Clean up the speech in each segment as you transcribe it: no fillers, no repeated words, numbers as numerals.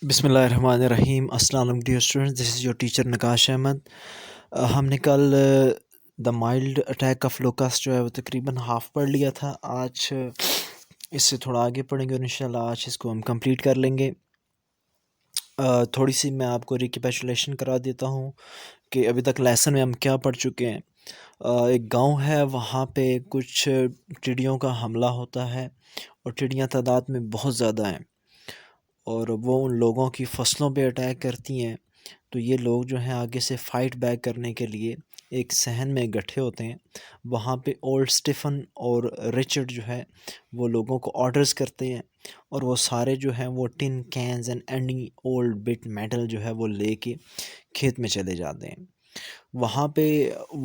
بسم اللہ الرحمن الرحیم. السلام علیکم dear students, this is your teacher نقاش احمد. ہم نے کل the mild attack of locust جو ہے وہ تقریباً ہاف پڑھ لیا تھا. آج اس سے تھوڑا آگے پڑھیں گے اور انشاءاللہ آج اس کو ہم کمپلیٹ کر لیں گے. تھوڑی سی میں آپ کو ریکیپیچولیشن کرا دیتا ہوں کہ ابھی تک لیسن میں ہم کیا پڑھ چکے ہیں. ایک گاؤں ہے، وہاں پہ کچھ ٹڈیوں کا حملہ ہوتا ہے اور ٹڈیاں تعداد میں بہت زیادہ ہیں اور وہ ان لوگوں کی فصلوں پہ اٹیک کرتی ہیں. تو یہ لوگ جو ہیں آگے سے فائٹ بیک کرنے کے لیے ایک صحن میں اکٹھے ہوتے ہیں. وہاں پہ اولڈ اسٹیفن اور رچرڈ جو ہے وہ لوگوں کو آرڈرز کرتے ہیں اور وہ سارے جو ہیں وہ tin cans and any old bit metal جو ہے وہ لے کے کھیت میں چلے جاتے ہیں. وہاں پہ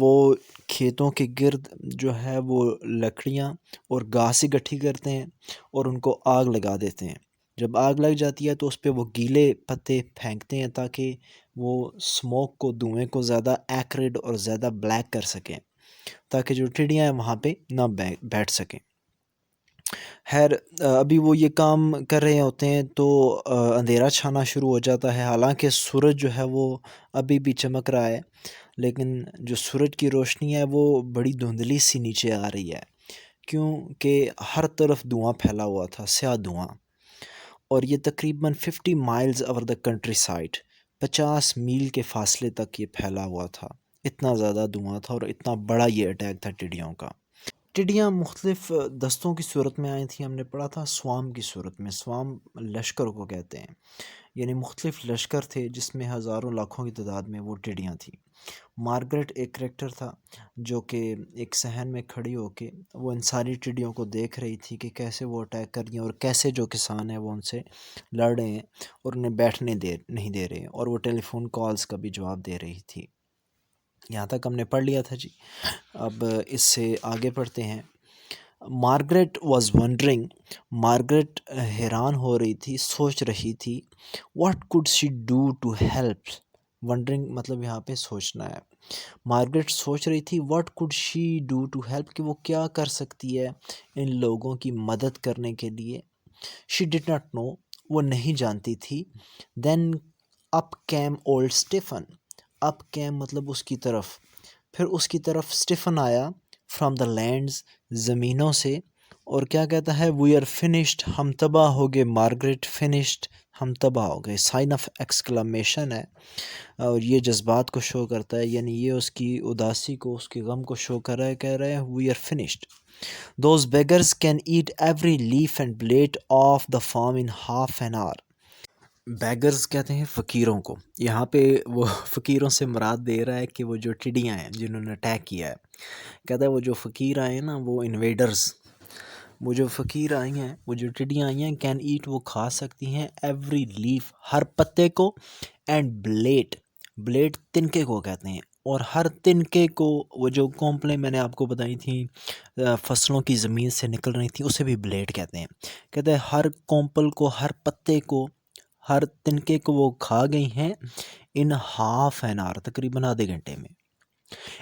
وہ کھیتوں کے گرد جو ہے وہ لکڑیاں اور گھاس اکٹھی کرتے ہیں اور ان کو آگ لگا دیتے ہیں. جب آگ لگ جاتی ہے تو اس پہ وہ گیلے پتے پھینکتے ہیں تاکہ وہ سموک کو، دھوئیں کو زیادہ ایکریڈ اور زیادہ بلیک کر سکیں تاکہ جو ٹڈیاں ہیں وہاں پہ نہ بیٹھ سکیں. خیر، ابھی وہ یہ کام کر رہے ہوتے ہیں تو اندھیرا چھانا شروع ہو جاتا ہے. حالانکہ سورج جو ہے وہ ابھی بھی چمک رہا ہے، لیکن جو سورج کی روشنی ہے وہ بڑی دھندلی سی نیچے آ رہی ہے کیونکہ ہر طرف دھواں پھیلا ہوا تھا، سیاہ دھواں. اور یہ تقریباً 50 miles over the country side, 50 میل کے فاصلے تک یہ پھیلا ہوا تھا. اتنا زیادہ دھواں تھا اور اتنا بڑا یہ اٹیک تھا ٹڈیوں کا. ٹڈیاں مختلف دستوں کی صورت میں آئی تھیں. ہم نے پڑھا تھا سوام کی صورت میں. سوام لشکر کو کہتے ہیں، یعنی مختلف لشکر تھے جس میں ہزاروں لاکھوں کی تعداد میں وہ ٹڈیاں تھیں. مارگریٹ ایک کریکٹر تھا جو کہ ایک صحن میں کھڑی ہو کے وہ ان ساری ٹڈیوں کو دیکھ رہی تھی کہ کیسے وہ اٹیک کر رہی ہیں اور کیسے جو کسان ہیں وہ ان سے لڑ رہے ہیں اور انہیں بیٹھنے نہیں دے رہے ہیں، اور وہ ٹیلی فون کالز کا بھی جواب دے رہی تھی. یہاں تک ہم نے پڑھ لیا تھا جی. اب اس سے آگے پڑھتے ہیں. مارگریٹ واز ونڈرنگ، مارگریٹ حیران ہو رہی تھی، سوچ رہی تھی. What could she do to help. Wondering مطلب یہاں پہ سوچنا ہے. مارگریٹ سوچ رہی تھی what could she do to help, کہ وہ کیا کر سکتی ہے ان لوگوں کی مدد کرنے کے لیے. شی ڈڈ ناٹ نو، وہ نہیں جانتی تھی. دین اپ کیم اولڈ اسٹیفن. اپ کیم مطلب اس کی طرف، پھر اس کی طرف اسٹیفن آیا فرام دا لینڈز، زمینوں سے، اور کیا کہتا ہے وی آر فنشڈ، ہم تباہ ہو گئے. مارگریٹ فنشڈ، ہم تباہ ہو گئے. سائن آف ایکسکلمیشن ہے اور یہ جذبات کو شو کرتا ہے، یعنی یہ اس کی اداسی کو، اس کے غم کو شو کر رہا ہے. کہہ رہے ہیں we are finished. Those beggars can eat every leaf and blade of the farm in half an hour. Beggars کہتے ہیں فقیروں کو. یہاں پہ وہ فقیروں سے مراد دے رہا ہے کہ وہ جو ٹڈیاں ہیں جنہوں نے اٹیک کیا ہے. کہتا ہے وہ جو فقیر آئے ہیں نا، وہ انویڈرز، وہ جو فقیر آئی ہیں، وہ جو ٹڈیاں آئی ہیں، کین ایٹ، وہ کھا سکتی ہیں ایوری لیف، ہر پتے کو، اینڈ بلیڈ، بلیڈ تنکے کو کہتے ہیں، اور ہر تنکے کو، وہ جو کونپلیں میں نے آپ کو بتائی تھیں فصلوں کی زمین سے نکل رہی تھیں اسے بھی بلیڈ کہتے ہیں. کہتے ہیں ہر کونپل کو، ہر پتے کو، ہر تنکے کو وہ کھا گئی ہیں ان ہاف این آور، تقریباً آدھے گھنٹے میں.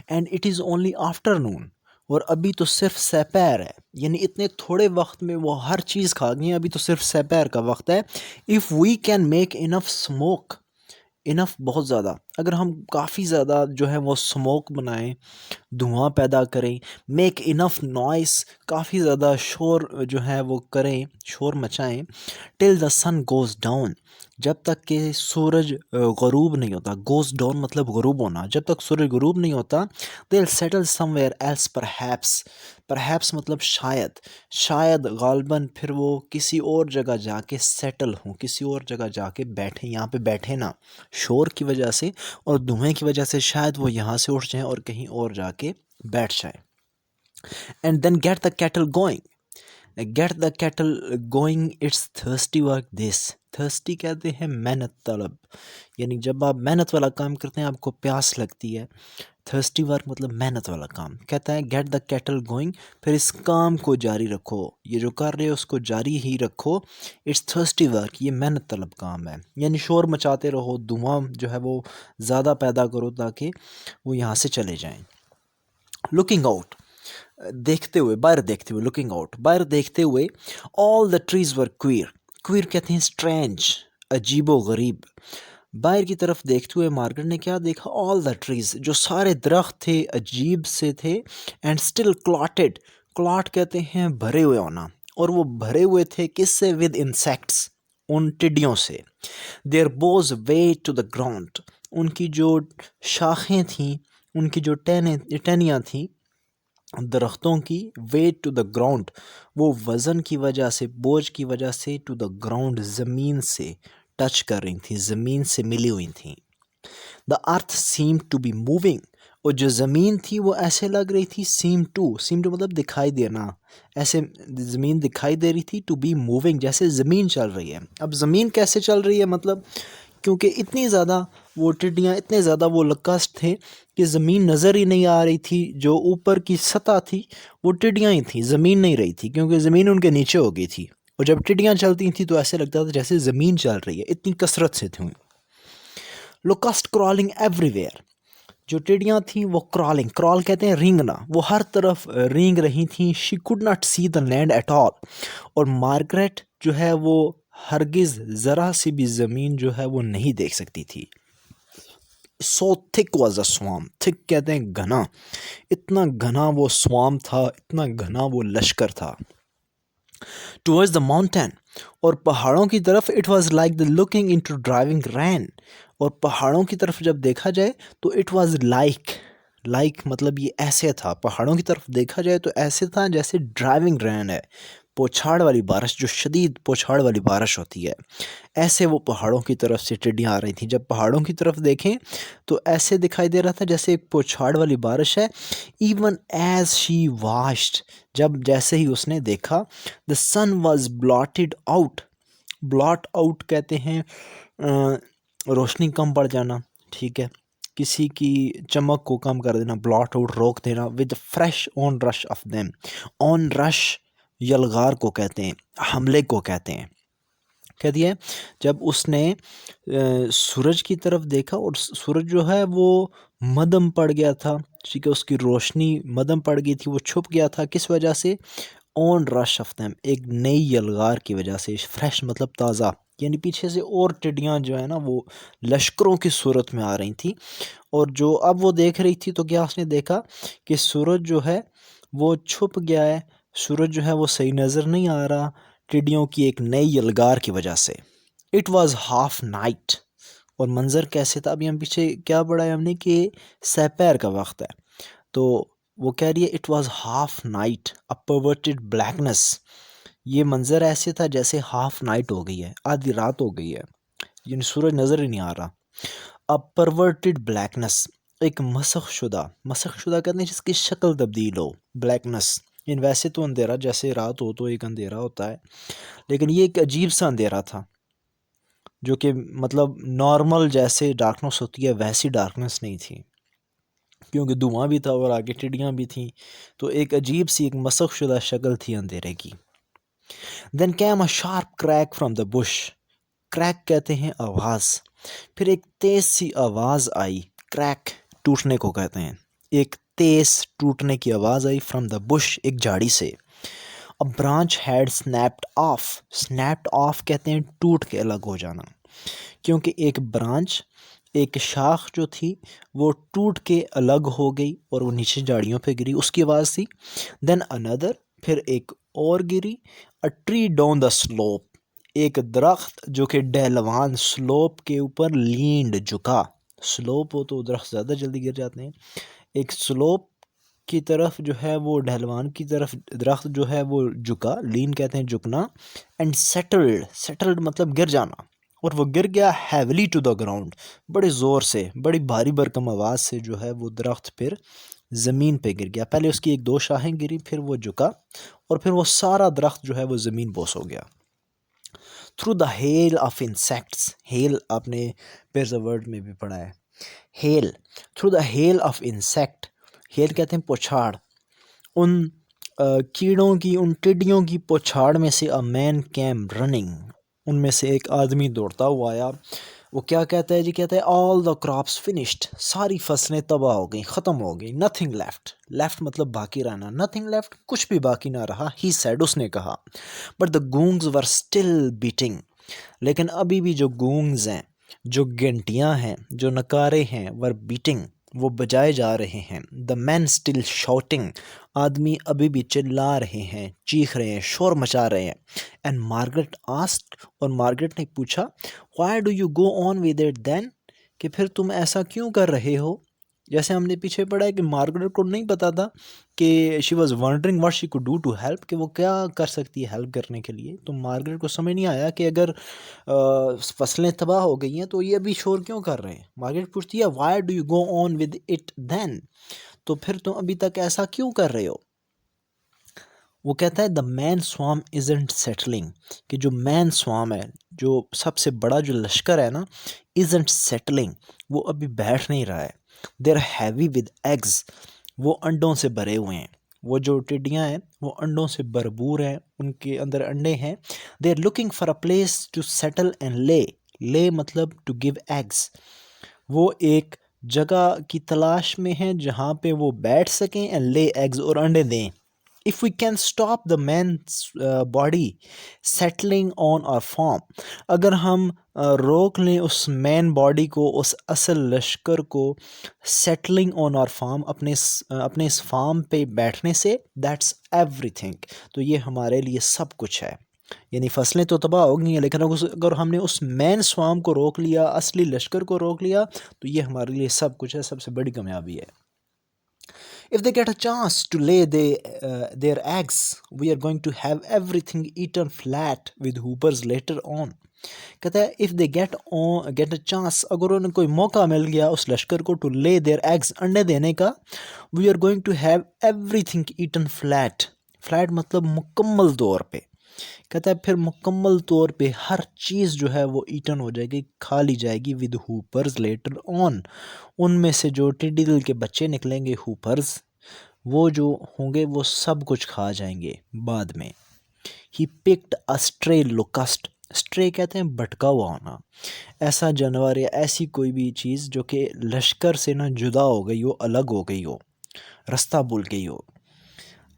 And it is only afternoon, اور ابھی تو صرف سپہر ہے، یعنی اتنے تھوڑے وقت میں وہ ہر چیز کھا گئی ہیں، ابھی تو صرف سپہر کا وقت ہے. If we can make enough smoke, enough بہت زیادہ، اگر ہم کافی زیادہ جو ہے وہ اسموک بنائیں، دھواں پیدا کریں، میک انف نوائس، کافی زیادہ شور جو ہے وہ کریں، شور مچائیں، ٹل دا سن گوز ڈاؤن، جب تک کہ سورج غروب نہیں ہوتا. گوز ڈاؤن مطلب غروب ہونا. جب تک سورج غروب نہیں ہوتا. They will settle somewhere else perhaps, perhaps مطلب شاید، شاید غالباً پھر وہ کسی اور جگہ جا کے سیٹل ہوں، کسی اور جگہ جا کے بیٹھیں. یہاں پہ بیٹھے نا، شور کی وجہ سے اور دھوئیں کی وجہ سے شاید وہ یہاں سے اٹھ جائیں اور کہیں اور جا کے بیٹھ جائیں. And then get the cattle going, get the cattle going it's thirsty work this. Thirsty کہتے ہیں محنت طلب، یعنی جب آپ محنت والا کام کرتے ہیں آپ کو پیاس لگتی ہے. تھرسٹی ورک مطلب محنت والا کام. کہتا ہے گیٹ دا کیٹل گوئنگ، پھر اس کام کو جاری رکھو، یہ جو کر رہے ہو اس کو جاری ہی رکھو. اٹس تھرسٹی ورک، یہ محنت طلب کام ہے، یعنی شور مچاتے رہو، دھواں جو ہے وہ زیادہ پیدا کرو تاکہ وہ یہاں سے چلے جائیں. لکنگ آؤٹ، دیکھتے ہوئے، باہر دیکھتے ہوئے، لکنگ آؤٹ، باہر دیکھتے ہوئے. All the trees were queer, queer کہتے ہیں اسٹرینج، عجیب و غریب. باہر کی طرف دیکھتے ہوئے مارگریٹ نے کیا دیکھا؟ آل دا ٹریز، جو سارے درخت تھے عجیب سے تھے. اینڈ اسٹل کلاٹڈ، کلاٹ کہتے ہیں بھرے ہوئے ہونا، اور وہ بھرے ہوئے تھے کس سے؟ ود انسیکٹس، ان ٹڈیوں سے. دیر بوز وے ٹو دا گراؤنڈ، ان کی جو شاخیں تھیں، ان کی جو ٹہنیاں تھیں درختوں کی، ویٹ ٹو دا گراؤنڈ، وہ وزن کی وجہ سے، بوجھ کی وجہ سے، ٹو دا گراؤنڈ، زمین سے ٹچ کر رہی تھیں، زمین سے ملی ہوئی تھیں. دا ارتھ سیم ٹو بی موونگ، اور جو زمین تھی وہ ایسے لگ رہی تھی، سیم ٹو مطلب دکھائی دینا، ایسے زمین دکھائی دے رہی تھی، ٹو بی موونگ جیسے زمین چل رہی ہے. اب زمین کیسے چل رہی ہے؟ مطلب کیونکہ اتنی زیادہ وہ ٹڈیاں، اتنے زیادہ وہ لکسٹ تھے کہ زمین نظر ہی نہیں آ رہی تھی. جو اوپر کی سطح تھی وہ ٹڈیاں ہی تھیں، زمین نہیں رہی تھی، کیونکہ زمین ان کے نیچے ہو گئی تھی. اور جب ٹڈیاں چلتی تھیں تو ایسے لگتا تھا جیسے زمین چل رہی ہے، اتنی کثرت سے تھیں. لوکسٹ کرالنگ ایوری ویئر، جو ٹڈیاں تھیں وہ کرال کہتے ہیں رینگنا، وہ ہر طرف رینگ رہی تھیں. She could not see the land at all, اور مارگریٹ جو ہے وہ ہرگز ذرا سی بھی زمین جو ہے وہ نہیں دیکھ سکتی تھی. سو تھک واز اے سوام، تھک کہتے ہیں گھنا، اتنا گھنا وہ سوام تھا، اتنا گھنا وہ لشکر تھا. ٹورڈز دا ماؤنٹین، اور پہاڑوں کی طرف. It was like the looking into driving rain, اور پہاڑوں کی طرف جب دیکھا جائے تو اٹ واز لائک مطلب یہ ایسے تھا، پہاڑوں کی طرف دیکھا جائے تو ایسے تھا جیسے ڈرائیونگ رین ہے، پوچھاڑ والی بارش، جو شدید پوچھاڑ والی بارش ہوتی ہے، ایسے وہ پہاڑوں کی طرف سے ٹڈیاں آ رہی تھیں. جب پہاڑوں کی طرف دیکھیں تو ایسے دکھائی دے رہا تھا جیسے ایک پوچھاڑ والی بارش ہے. ایون ایز شی واشڈ، جب جیسے ہی اس نے دیکھا، دا سن واز بلاٹڈ آؤٹ. بلاٹ آؤٹ کہتے ہیں روشنی کم پڑ جانا، ٹھیک ہے، کسی کی چمک کو کم کر دینا، بلاٹ آؤٹ روک دینا. With fresh onrush of them, onrush یلغار کو کہتے ہیں، حملے کو کہتے ہیں. کہہ دیا ہے جب اس نے سورج کی طرف دیکھا، اور سورج جو ہے وہ مدھم پڑ گیا تھا، ٹھیک ہے، اس کی روشنی مدھم پڑ گئی تھی، وہ چھپ گیا تھا. کس وجہ سے؟ آن رش آف دیم، ایک نئی یلغار کی وجہ سے. فریش مطلب تازہ، یعنی پیچھے سے اور ٹڈیاں جو ہے نا وہ لشکروں کی صورت میں آ رہی تھیں. اور جو اب وہ دیکھ رہی تھی تو کیا اس نے دیکھا کہ سورج جو ہے وہ چھپ گیا ہے، سورج جو ہے وہ صحیح نظر نہیں آ رہا، ٹڈیوں کی ایک نئی یلغار کی وجہ سے. اٹ واز ہاف نائٹ، اور منظر کیسے تھا؟ ابھی ہم پیچھے کیا پڑھا ہے ہم نے کہ سپہر کا وقت ہے، تو وہ کہہ رہی ہے it was half night, a perverted blackness, یہ منظر ایسے تھا جیسے ہاف نائٹ ہو گئی ہے، آدھی رات ہو گئی ہے، یعنی سورج نظر ہی نہیں آ رہا. ا پرورٹڈ بلیکنس، ایک مسخ شدہ کہتے ہیں جس کی شکل تبدیل ہو، بلیکنس. یعنی ویسے تو اندھیرا جیسے رات ہو تو ایک اندھیرا ہوتا ہے، لیکن یہ ایک عجیب سا اندھیرا تھا، جو کہ مطلب نارمل جیسے ڈارکنس ہوتی ہے ویسی ڈارکنس نہیں تھی، کیونکہ دھواں بھی تھا اور آگے ٹڈیاں بھی تھیں، تو ایک عجیب سی ایک مسخ شدہ شکل تھی اندھیرے کی. Then came a sharp crack from the bush, crack کہتے ہیں آواز، پھر ایک تیز سی آواز آئی. کریک ٹوٹنے کو کہتے ہیں، ایک تیز ٹوٹنے کی آواز آئی فرام دا بش، ایک جھاڑی سے. A branch had snapped off کہتے ہیں ٹوٹ کے الگ ہو جانا، کیونکہ ایک برانچ، ایک شاخ جو تھی وہ ٹوٹ کے الگ ہو گئی اور وہ نیچے جھاڑیوں پہ گری، اس کی آواز تھی. دین another، پھر ایک اور گری. A tree down the slope، ایک درخت جو کہ ڈہلوان سلوپ کے اوپر لینڈ جھکا، سلوپ ہو تو درخت زیادہ جلدی گر جاتے ہیں، ایک سلوپ کی طرف جو ہے وہ ڈھلوان کی طرف درخت جو ہے وہ جھکا، لین کہتے ہیں جھکنا. اینڈ سیٹلڈ مطلب گر جانا، اور وہ گر گیا ہیولی ٹو دا گراؤنڈ، بڑے زور سے، بڑی بھاری بھرکم آواز سے جو ہے وہ درخت پھر زمین پہ گر گیا. پہلے اس کی ایک دو شاخیں گری، پھر وہ جھکا، اور پھر وہ سارا درخت جو ہے وہ زمین بوس ہو گیا. Through the hail of insects, hail آپ نے پیئرز آف ورڈ میں بھی پڑھا ہے، hail, through the hail of insect, hail کہتے ہیں پوچھاڑ، ان کیڑوں کی، ان ٹڈیوں کی پوچھاڑ میں سے. اے مین کیم رننگ، ان میں سے ایک آدمی دوڑتا ہوا آیا. وہ کیا کہتا ہے جی؟ کہتا ہے آل دا کراپس فنشڈ، ساری فصلیں تباہ ہو گئیں، ختم ہو گئیں. نتھنگ لیفٹ مطلب باقی رہنا، نتھنگ لیفٹ کچھ بھی باقی نہ رہا. ہی سیڈ، اس نے کہا. But the gongs were still beating, لیکن ابھی بھی جو گونگز ہیں، جو گھنٹیاں ہیں، جو نکارے ہیں، ور بیٹنگ، وہ بجائے جا رہے ہیں. دا مین اسٹل شاؤٹنگ، آدمی ابھی بھی چلا رہے ہیں، چیخ رہے ہیں، شور مچا رہے ہیں. اینڈ مارگریٹ آسکڈ، اور مارگریٹ نے پوچھا، why do you go on with it then, کہ پھر تم ایسا کیوں کر رہے ہو. جیسے ہم نے پیچھے پڑھا ہے کہ مارگریٹ کو نہیں پتا تھا کہ she was wondering what she could do to help, کہ وہ کیا کر سکتی ہے ہیلپ کرنے کے لیے. تو مارگریٹ کو سمجھ نہیں آیا کہ اگر فصلیں تباہ ہو گئی ہیں تو یہ ابھی شور کیوں کر رہے ہیں. مارگریٹ پوچھتی ہے why do you go on with it then, تو پھر تم ابھی تک ایسا کیوں کر رہے ہو. وہ کہتا ہے دا مین سوام ازنٹ سیٹلنگ، کہ جو مین سوام ہے، جو سب سے بڑا جو لشکر ہے نا، ازنٹ سیٹلنگ، وہ ابھی بیٹھ نہیں رہا ہے. دیر ہیوی ود ایگز، وہ انڈوں سے بھرے ہوئے ہیں. وہ جو ٹڈیاں ہیں وہ انڈوں سے بھرپور ہیں، ان کے اندر انڈے ہیں. They are looking for a place to settle and lay مطلب ٹو گیو ایگز. وہ ایک جگہ کی تلاش میں ہیں جہاں پہ وہ بیٹھ سکیں، اینڈ لے ایگز، اور انڈے دیں. If we can stop the man's body settling on our farm، اگر ہم روک لیں اس مین باڈی کو، اس اصل لشکر کو settling on our farm، اپنے اس فارم پہ بیٹھنے سے، that's everything، تو یہ ہمارے لیے سب کچھ ہے. یعنی فصلیں تو تباہ ہو گئی ہیں، لیکن اگر ہم نے اس مین سوام کو روک لیا، اصلی لشکر کو روک لیا، تو یہ ہمارے لیے سب کچھ ہے، سب سے بڑی کامیابی ہے. If they get a chance to lay their eggs, we are going to have everything eaten flat with hoopers later on. کہتا ہے if they get a chance، اگر انہیں کوئی موقع مل گیا اس لشکر کو to lay their eggs، انڈے دینے کا، we are going to have everything eaten flat. flat مطلب مکمل طور پہ. کہتا ہے پھر مکمل طور پہ ہر چیز جو ہے وہ ایٹن ہو جائے گی، کھا لی جائے گی with hoopers later on. ان میں سے جو ٹڈی دل کے بچے نکلیں گے، ہوپرز، وہ جو ہوں گے وہ سب کچھ کھا جائیں گے بعد میں. He picked a stray locust، stray کہتے ہیں بھٹکا ہوا ہونا، ایسا جانور یا ایسی کوئی بھی چیز جو کہ لشکر سے نہ جدا ہو گئی ہو، الگ ہو گئی ہو، رستہ بھول گئی ہو.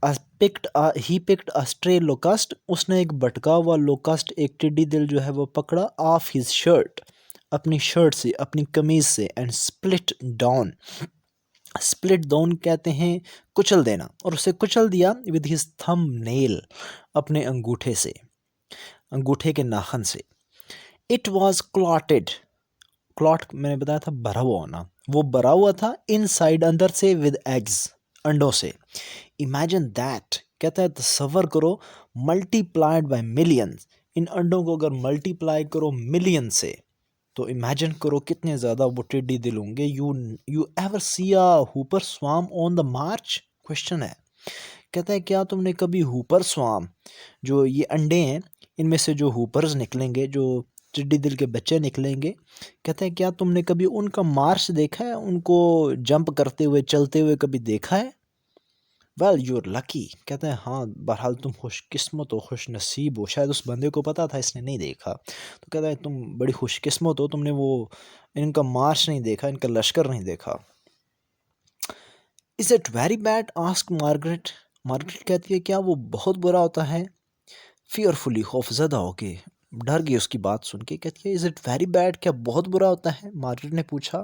ہی پکڈ a stray locust، اس نے ایک بھٹکا ہوا لوکسٹ، ایک ٹڈی دل جو ہے وہ پکڑا، آف his shirt، اپنی شرٹ سے، اپنی قمیض سے، and split down، split down کہتے ہیں کچل دینا، اور اسے کچل دیا with his thumb nail، اپنے انگوٹھے سے، انگوٹھے کے ناخن سے. it was clotted، کلاٹ میں نے بتایا تھا بھرا ہوا ہونا، وہ بھرا ہوا تھا inside، اندر سے، with eggs، انڈوں سے. imagine that، کہتا ہے تصور کرو، multiplied by millions، ان انڈوں کو اگر ملٹی پلائی کرو ملین سے، تو امیجن کرو کتنے زیادہ وہ ٹڈی دل ہوں گے. You ever see a hopper swarm on the march, question ہے. کہتا ہے کیا تم نے کبھی ہوپر سوام، جو یہ انڈے ہیں ان میں سے جو ہوپرز نکلیں گے، جو ٹڈی دل کے بچے نکلیں گے، کہتا ہے کیا تم نے کبھی ان کا مارچ دیکھا ہے، ان کو جمپ کرتے ہوئے، چلتے ہوئے کبھی دیکھا ہے. ویل یو آر لکی، کہتا ہے ہاں بہرحال تم خوش قسمت ہو، خوش نصیب ہو. شاید اس بندے کو پتا تھا، اس نے نہیں دیکھا، تو کہتا ہے تم بڑی خوش قسمت ہو، تم نے وہ ان کا مارچ نہیں دیکھا، ان کا لشکر نہیں دیکھا. Is it very bad, ask Margaret, Margaret کہتی ہے کیا وہ بہت برا ہوتا ہے. فیئرفلی، خوف زدہ ہو کے، ڈر گئی اس کی بات سن کے. کہتی ہے از اٹ ویری بیڈ، کیا بہت برا ہوتا ہے، مارگریٹ نے پوچھا.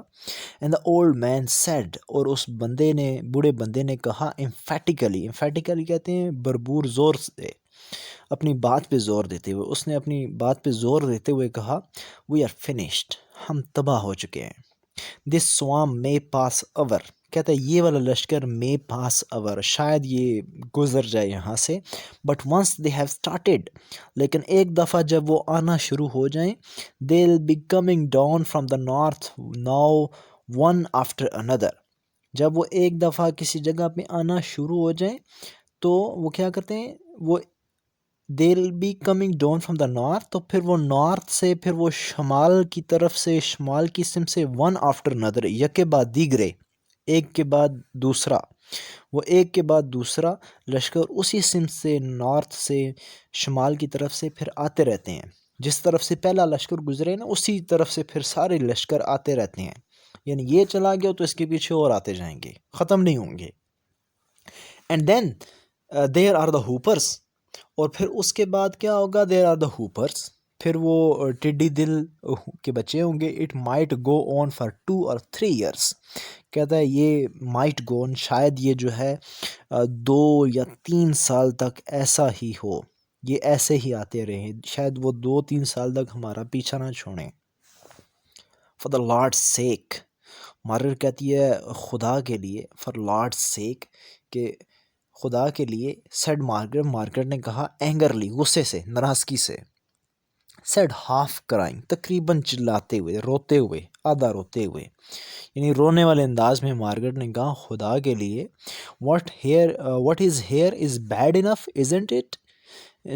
And the old man said, اور اس بندے نے، بوڑھے بندے نے کہا، امفیٹیکلی کہتے ہیں بھرپور زور سے، اپنی بات پہ زور دیتے ہوئے، اس نے اپنی بات پہ زور دیتے ہوئے کہا، وی آر فنشڈ، ہم تباہ ہو چکے ہیں. دس سوام may pass over، کہتا ہے یہ والا لشکر may pass over، شاید یہ گزر جائے یہاں سے. But once they have started، لیکن ایک دفعہ جب وہ آنا شروع ہو جائیں، they'll be coming down from the north now one after another، جب وہ ایک دفعہ کسی جگہ پہ آنا شروع ہو جائیں تو وہ کیا کرتے ہیں، وہ they'll be coming down from the north، تو پھر وہ نارتھ سے، پھر وہ شمال کی طرف سے، شمال کی سمت سے، one after another، یکے بعد دیگرے، ایک کے بعد دوسرا، وہ ایک کے بعد دوسرا لشکر اسی سمت سے، نارتھ سے، شمال کی طرف سے پھر آتے رہتے ہیں. جس طرف سے پہلا لشکر گزرے نا، اسی طرف سے پھر سارے لشکر آتے رہتے ہیں. یعنی یہ چلا گیا تو اس کے پیچھے اور آتے جائیں گے، ختم نہیں ہوں گے. And then there are the hoppers, اور پھر اس کے بعد کیا ہوگا، دیر آر دا ہوپرس، پھر وہ ٹڈی دل کے بچے ہوں گے. It might go on for 2 or 3 years. کہتا ہے یہ مائٹ گو آن، شاید یہ جو ہے 2 یا 3 سال تک ایسا ہی ہو، یہ ایسے ہی آتے رہیں، شاید وہ 2-3 سال تک ہمارا پیچھا نہ چھوڑیں. For the Lord sake, Margaret کہتی ہے خدا کے لیے، فار لارڈ سیک، کہ خدا کے لیے. سیڈ مارگریٹ، مارگریٹ نے کہا اینگرلی، غصے سے، ناراضگی سے. سیڈ ہاف کرائنگ، تقریباً چلاتے ہوئے، روتے ہوئے، آدھا روتے ہوئے، یعنی رونے والے انداز میں مارگریٹ نے کہا خدا کے لیے what is here is bad enough isn't it,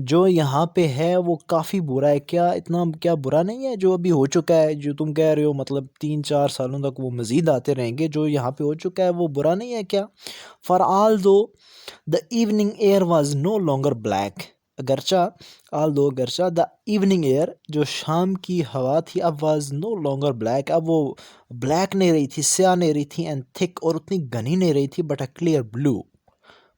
جو یہاں پہ ہے وہ کافی برا ہے، کیا اتنا کیا برا نہیں ہے جو ابھی ہو چکا ہے، جو تم کہہ رہے ہو مطلب 3-4 سالوں تک وہ مزید آتے رہیں گے، جو یہاں پہ ہو چکا ہے وہ برا نہیں ہے کیا. For all though the evening air was no longer black, اگرچہ دا ایوننگ ایئر، جو شام کی ہوا تھی، اب واز نو لانگر بلیک، اب وہ بلیک نہیں رہی تھی، سیاہ نہیں رہی تھی، اینڈ تھک، اور اتنی گھنی نہیں رہی تھی، بٹ اے کلیئر بلو،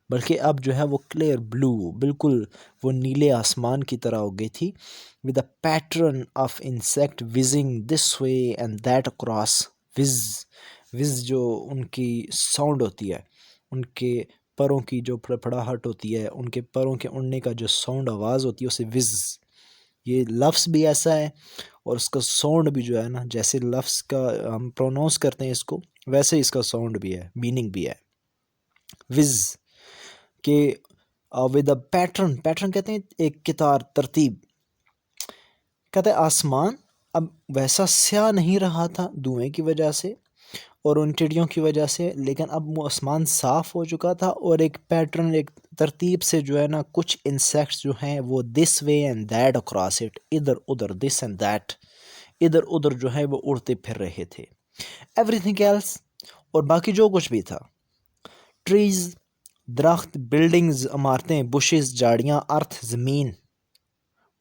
بلکہ اب جو ہے وہ کلیئر بلو، بالکل وہ نیلے آسمان کی طرح ہو گئی تھی. With a pattern of insect whizzing this way and that across. Whizz جو ان کی ساؤنڈ ہوتی ہے، ان کے پروں کی جو پھڑپھڑاہٹ ہوتی ہے، ان کے پروں کے اڑنے کا جو ساؤنڈ آواز ہوتی ہے اسے وز. یہ لفظ بھی ایسا ہے اور اس کا ساؤنڈ بھی جو ہے نا، جیسے لفظ کا ہم پروناؤنس کرتے ہیں اس کو، ویسے اس کا ساؤنڈ بھی ہے، میننگ بھی ہے. وز کہ ود اے پیٹرن کہتے ہیں ایک قطار، ترتیب. کہتے ہیں آسمان اب ویسا سیاہ نہیں رہا تھا دھوئیں کی وجہ سے اور ان ٹڈیوں کی وجہ سے، لیکن اب وہ آسمان صاف ہو چکا تھا، اور ایک پیٹرن، ایک ترتیب سے جو ہے نا کچھ انسیکٹس جو ہیں وہ this way and that across it, ادھر ادھر، دس اینڈ دیٹ، ادھر ادھر جو ہے وہ اڑتے پھر رہے تھے. ایوری تھنگ ایلس، اور باقی جو کچھ بھی تھا، ٹریز، درخت، بلڈنگز، عمارتیں، بشز، جھاڑیاں، ارتھ، زمین،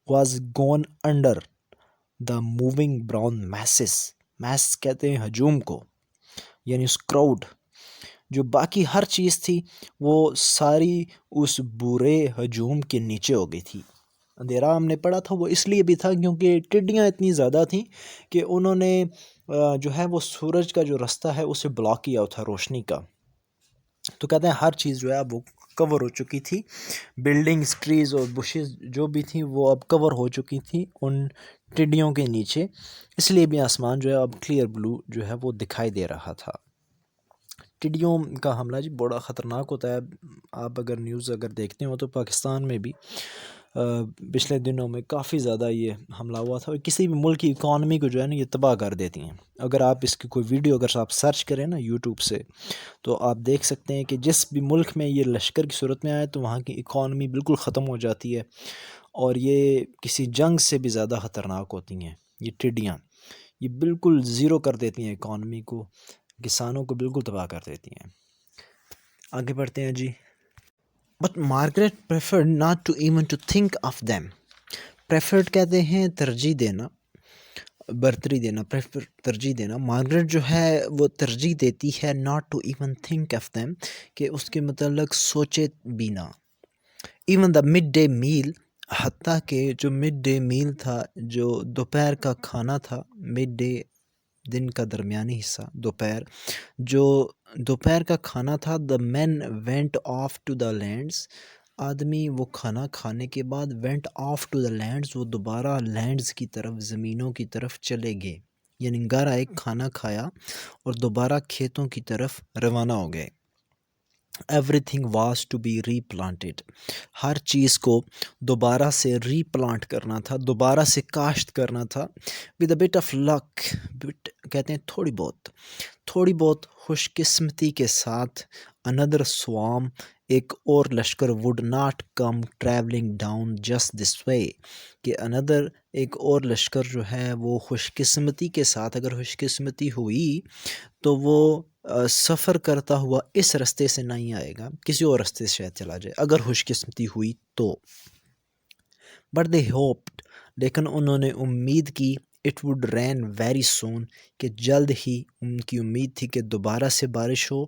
was gone under the moving brown masses. Mass کہتے ہیں ہجوم کو، یعنی اس کراؤڈ، جو باقی ہر چیز تھی وہ ساری اس برے ہجوم کے نیچے ہو گئی تھی. اندھیرا ہم نے پڑھا تھا وہ اس لیے بھی تھا کیونکہ ٹڈیاں اتنی زیادہ تھیں کہ انہوں نے جو ہے وہ سورج کا جو رستہ ہے اسے بلاک کیا تھا روشنی کا. تو کہتے ہیں ہر چیز جو ہے اب وہ کور ہو چکی تھی، بلڈنگز، ٹریز اور بشز جو بھی تھیں وہ اب کور ہو چکی تھیں ان ٹڈیوں کے نیچے، اس لیے بھی آسمان جو ہے اب کلیئر بلو جو ہے وہ دکھائی دے رہا تھا. ٹڈیوں کا حملہ جی بڑا خطرناک ہوتا ہے. آپ اگر نیوز اگر دیکھتے ہو تو پاکستان میں بھی پچھلے دنوں میں کافی زیادہ یہ حملہ ہوا تھا، اور کسی بھی ملک کی اکانومی کو جو ہے نا یہ تباہ کر دیتی ہیں. اگر آپ اس کی کوئی ویڈیو اگر آپ سرچ کریں نا یوٹیوب سے تو آپ دیکھ سکتے ہیں کہ جس بھی ملک میں یہ لشکر کی صورت میں آئے تو وہاں کی اکانومی بالکل ختم ہو جاتی ہے، اور یہ کسی جنگ سے بھی زیادہ خطرناک ہوتی ہیں. یہ ٹڈیاں یہ بالکل زیرو کر دیتی ہیں اکانومی کو، کسانوں کو بالکل تباہ کر دیتی ہیں. آگے بڑھتے ہیں جی. But Margaret preferred not to even to think of them. Preferred کہتے ہیں ترجیح دینا، برتری دینا، ترجیح دینا. مارگریٹ جو ہے وہ ترجیح دیتی ہے not to even think of them, کہ اس کے متعلق سوچے بھی نہ. Even the midday meal, حتیٰ کہ جو مڈ ڈے میل تھا، جو دوپہر کا کھانا تھا، مڈ ڈے دن کا درمیانی حصہ، دوپہر، جو دوپہر کا کھانا تھا. The men went off to the lands, آدمی وہ کھانا کھانے کے بعد went off to the lands, وہ دوبارہ لینڈز کی طرف، زمینوں کی طرف چلے گئے، یعنی گھر آئے، کھانا کھایا اور دوبارہ کھیتوں کی طرف روانہ ہو گئے. Everything was to be replanted, ہر چیز کو دوبارہ سے ری پلانٹ کرنا تھا، دوبارہ سے کاشت کرنا تھا. With a bit of luck, bit کہتے ہیں تھوڑی بہت خوش قسمتی کے ساتھ، اندر سوام، ایک اور لشکر، would not come travelling down just this way, کہ اندر ایک اور لشکر جو ہے وہ خوش قسمتی کے ساتھ، اگر خوش قسمتی ہوئی تو وہ سفر کرتا ہوا اس رستے سے نہیں آئے گا، کسی اور رستے سے شاید چلا جائے اگر خوش قسمتی ہوئی تو. بٹ دے ہوپڈ، لیکن انہوں نے امید کی، it would rain very soon, کہ جلد ہی، ان کی امید تھی کہ دوبارہ سے بارش ہو.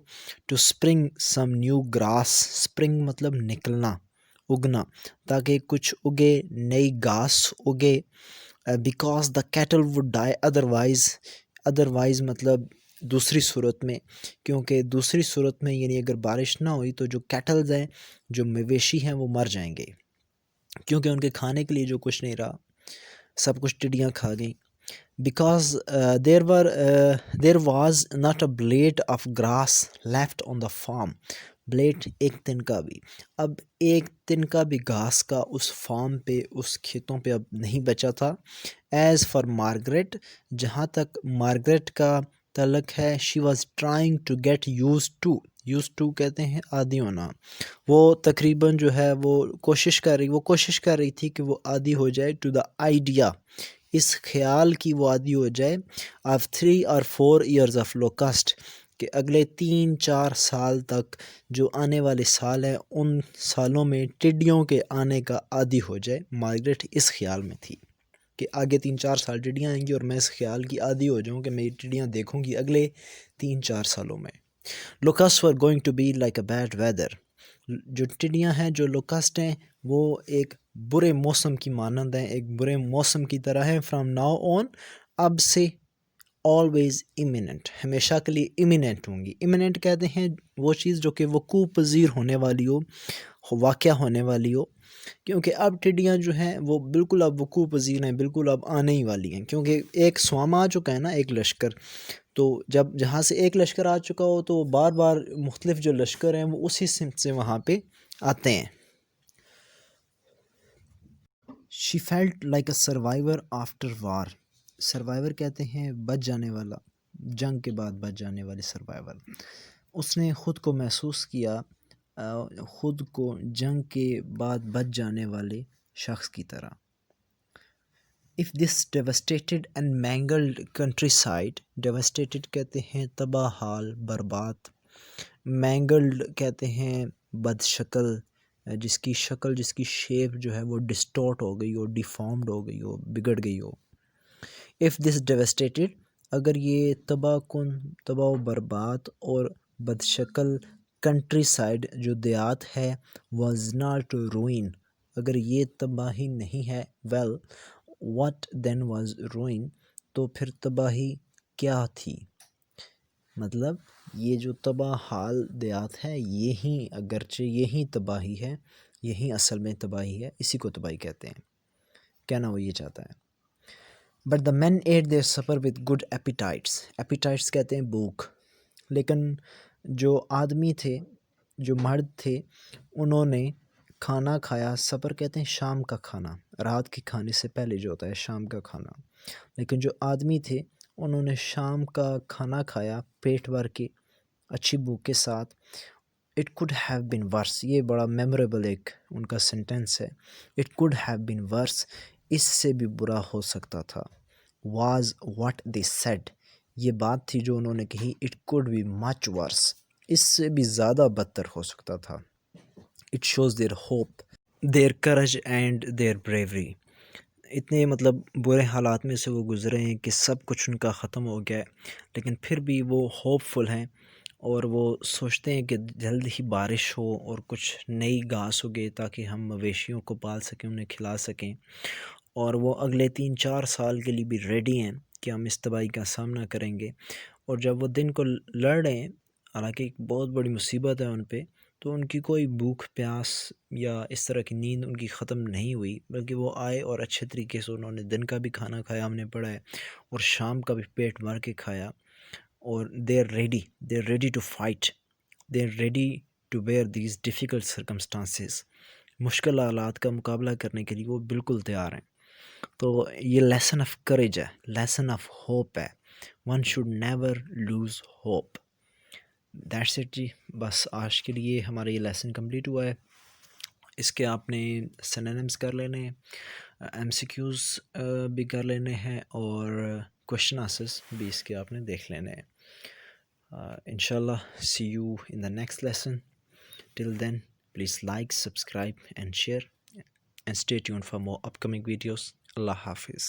To spring some new grass, spring مطلب نکلنا، اگنا، تاکہ کچھ اگے، نئی گھاس اگے. Because the cattle would die otherwise مطلب دوسری صورت میں، کیونکہ دوسری صورت میں یعنی اگر بارش نہ ہوئی تو جو کیٹلز ہیں، جو مویشی ہیں، وہ مر جائیں گے، کیونکہ ان کے کھانے کے لیے جو کچھ نہیں رہا، سب کچھ ٹڈیاں کھا گئیں. Because there was not a blade of grass left on the farm. Blade ایک تنکا بھی، اب ایک تنکا بھی گھاس کا اس فارم پہ، اس کھیتوں پہ اب نہیں بچا تھا. ایز فار مارگریٹ، جہاں تک مارگریٹ کا تعلق ہے، she was trying to get used to کہتے ہیں عادی ہونا. وہ تقریباً جو ہے وہ کوشش کر رہی تھی کہ وہ عادی ہو جائے ٹو دا آئیڈیا، اس خیال کی وہ عادی ہو جائے of 3 or 4 years of locust, کہ اگلے 3-4 سال تک جو آنے والے سال ہیں ان سالوں میں ٹڈیوں کے آنے کا عادی ہو جائے. مارگریٹ اس خیال میں تھی کہ آگے 3-4 سال ٹڈیاں آئیں گی اور میں اس خیال کی عادی ہو جاؤں کہ میں ٹڈیاں دیکھوں گی اگلے 3-4 سالوں میں. Locust were going to be like a bad weather. جو ٹڈیاں ہیں، جو لوکسٹ ہیں، وہ ایک برے موسم کی مانند ہیں، ایک برے موسم کی طرح ہیں. فرام ناؤ آن، اب سے always imminent، ہمیشہ کے لیے imminent ہوں گی. imminent کہتے ہیں وہ چیز جو کہ وقوع پذیر ہونے والی ہو، واقع ہونے والی ہو، کیونکہ اب ٹڈیاں جو ہیں وہ بالکل اب وقوع پذیر ہیں، بالکل اب آنے ہی والی ہیں، کیونکہ ایک سوام آ چکا ہے نا، ایک لشکر. تو جب جہاں سے ایک لشکر آ چکا ہو تو بار بار مختلف جو لشکر ہیں وہ اسی سمت سے وہاں پہ آتے ہیں. She felt like a survivor after war. Survivor کہتے ہیں بچ جانے والا، جنگ کے بعد بچ جانے والے سروائیور. اس نے خود کو محسوس کیا خود کو جنگ کے بعد بچ جانے والے شخص کی طرح. If this devastated and mangled countryside، devastated کہتے ہیں تباہ حال، برباد. mangled کہتے ہیں بد شکل، جس کی شکل، جس کی شیپ جو ہے وہ ڈسٹورٹ ہو گئی ہو، ڈیفارمڈ ہو گئی ہو، بگڑ گئی ہو. if this devastated، اگر یہ تباہ کن، تباہ و برباد اور بد شکل کنٹری سائڈ جو دیہات ہے، was not ruin، اگر یہ تباہی نہیں ہے، well what then was ruin، تو پھر تباہی کیا تھی. مطلب یہ جو تباہ حال دیہات ہے، یہی اگرچہ یہی تباہی ہے، یہی اصل میں تباہی ہے، اسی کو تباہی کہتے ہیں. کہنا وہ یہ چاہتا ہے. But the man ate their supper with good appetites. Appetites کہتے ہیں بھوک. لیکن جو آدمی تھے، جو مرد تھے، انہوں نے کھانا کھایا. سپر کہتے ہیں شام کا کھانا، رات کے کھانے سے پہلے جو ہوتا ہے شام کا کھانا. لیکن جو آدمی تھے انہوں نے شام کا کھانا کھایا پیٹ بھر کے، اچھی بھوک کے ساتھ. اٹ کوڈ ہیو بین ورس، یہ بڑا میموریبل ایک ان کا سینٹینس ہے. اٹ کوڈ ہیو بین ورس، اس سے بھی برا ہو سکتا تھا. واز واٹ دے سیڈ، یہ بات تھی جو انہوں نے کہی. It could be much worse, اس سے بھی زیادہ بدتر ہو سکتا تھا. It shows their hope, their courage and their bravery. اتنے مطلب برے حالات میں سے وہ گزرے ہیں کہ سب کچھ ان کا ختم ہو گیا ہے، لیکن پھر بھی وہ ہوپ فل ہیں اور وہ سوچتے ہیں کہ جلد ہی بارش ہو اور کچھ نئی گھاس اگے تاکہ ہم مویشیوں کو پال سکیں، انہیں کھلا سکیں. اور وہ اگلے 3-4 سال کے لیے بھی ریڈی ہیں کہ ہم اس تباہی کا سامنا کریں گے. اور جب وہ دن کو لڑ رہے ہیں، حالانکہ ایک بہت بڑی مصیبت ہے ان پہ، تو ان کی کوئی بھوک پیاس یا اس طرح کی نیند ان کی ختم نہیں ہوئی، بلکہ وہ آئے اور اچھے طریقے سے انہوں نے دن کا بھی کھانا کھایا، ہم نے پڑھا ہے، اور شام کا بھی پیٹ بھر کے کھایا. اور they are ready to fight, they are ready to bear these difficult circumstances. مشکل حالات کا مقابلہ کرنے کے لیے وہ بالکل تیار ہیں. تو یہ لیسن آف کریج ہے، لیسن آف ہوپ ہے. One should never lose hope. That's it جی، بس آج کے لیے ہمارا یہ لیسن کمپلیٹ ہوا ہے. اس کے آپ نے سینونمز کر لینے ہیں، ایم سی کیوز بھی کر لینے ہیں، اور کوشچن آنسرز بھی اس کے آپ نے دیکھ لینے ہیں. انشاءاللہ see you in the next lesson. Till then please like, subscribe and share, and stay tuned for more upcoming videos. Allah Hafiz.